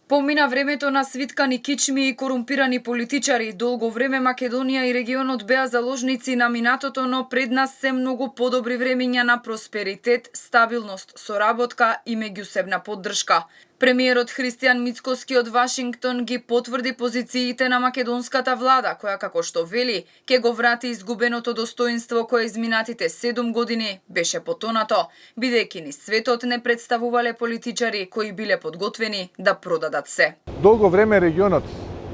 Помина времето на свиткани кичми и корумпирани политичари. Долго време Македонија и регионот беа заложници на минатото, но пред нас се многу подобри времиња на просперитет, стабилност, соработка и меѓусебна поддршка. Премиерот Христијан Мицкоски од Вашингтон ги потврди позициите на македонската влада, која, како што вели, ќе го врати изгубеното достоинство кое изминатите 7 години беше потонато, бидејќи ни светот не представувале политичари кои биле подготвени да продадат се. Долго време регионот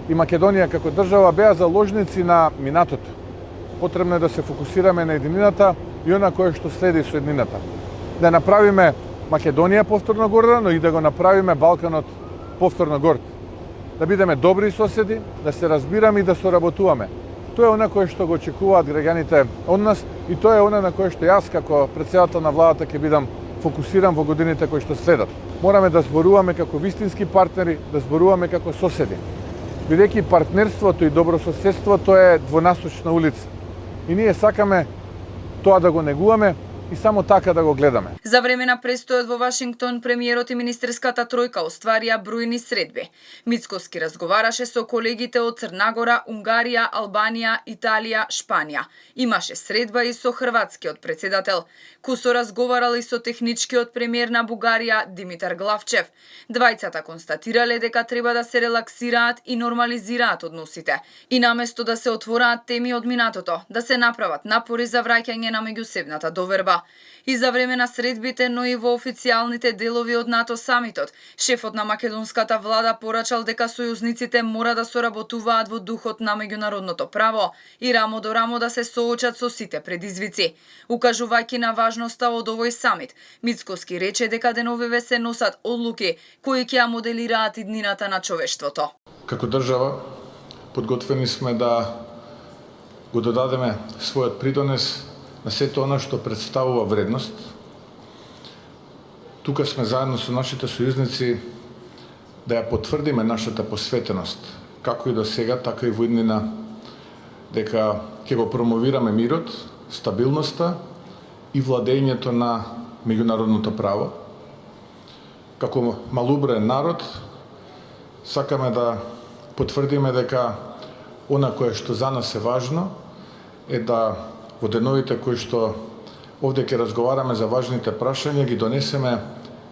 и Македонија како држава беа заложници на минатото. Потребно е да се фокусираме на еднината и она кое што следи со еднината. Да направиме Македонија повторно горда, но и да го направиме Балканот повторно горд. Да бидеме добри соседи, да се разбираме и да соработуваме. Тоа е она кое што го очекуваат граѓаните од нас и тоа е она на кое што јас како претседател на владата ќе бидам фокусиран во годините кои што следат. Мораме да зборуваме како вистински партнери, да зборуваме како соседи. Бидејќи партнерството и добрососедство тоа е двонасочна улица. И ние сакаме тоа да го негуваме и само така да го гледаме. За време на престојот во Вашингтон, премиерот и министерската тројка остварија бројни средби. Мицкоски разговараше со колегите од Црна Гора, Унгарија, Албанија, Италија, Шпанија. Имаше средба и со хрватскиот претседател. Кусо разговарал и со техничкиот премиер на Бугарија Димитар Главчев. Двајцата констатирале дека треба да се релаксираат и нормализираат односите. И наместо да се отвораат теми од минатото, да се направат напори за враќање на меѓусебната доверба. И за време на средбите, но и во официјалните делови од НАТО самитот, шефот на македонската влада порачал дека сојузниците мора да соработуваат во духот на меѓународното право и рамо до рамо да се соочат со сите предизвици. Укажувајќи на важноста од овој самит, Мицкоски рече дека деновиве се носат одлуки кои ќе ја моделираат иднината на човештвото. Како држава подготвени сме да го додадеме својот придонес на сето она што представува вредност. Тука сме заедно со нашите сојузници да ја потврдиме нашата посветеност, како и до сега, така и во иднина, дека ќе го промовираме мирот, стабилноста и владењето на меѓународното право. Како малоброен народ, сакаме да потврдиме дека она кое што за нас е важно е да во деновите кои што овде ќе разговараме за важните прашања, ги донесеме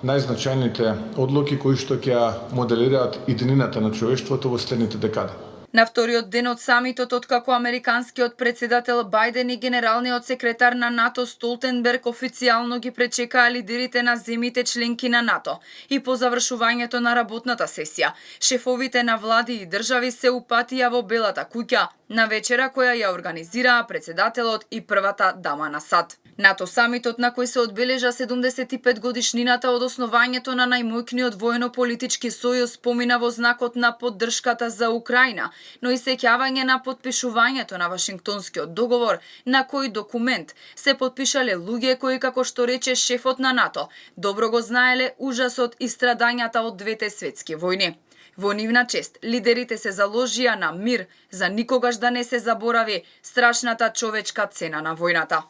најзначајните одлуки кои што ќе моделираат иднината на човештвото во следните декади. На вториот ден од самитот, откако американскиот претседател Бајден и генералниот секретар на НАТО Столтенберг официјално ги пречекаа лидерите на земјите членки на НАТО и по завршувањето на работната сесија, шефовите на влади и држави се упатија во Белата куќа на вечера која ја организираа претседателот и првата дама на САД. НАТО самитот, на кој се одбележа 75 годишнината од основањето на најмојкниот воено-политички сојуз, помина во знакот на поддршката за Украина, но и сеќавање на подпишувањето на Вашингтонскиот договор, на кој документ се подпишале луѓе кои, како што рече шефот на НАТО, добро го знаеле ужасот и страдањата од двете светски војни. Во нивна чест, лидерите се заложија на мир, за никогаш да не се заборави страшната човечка цена на војната.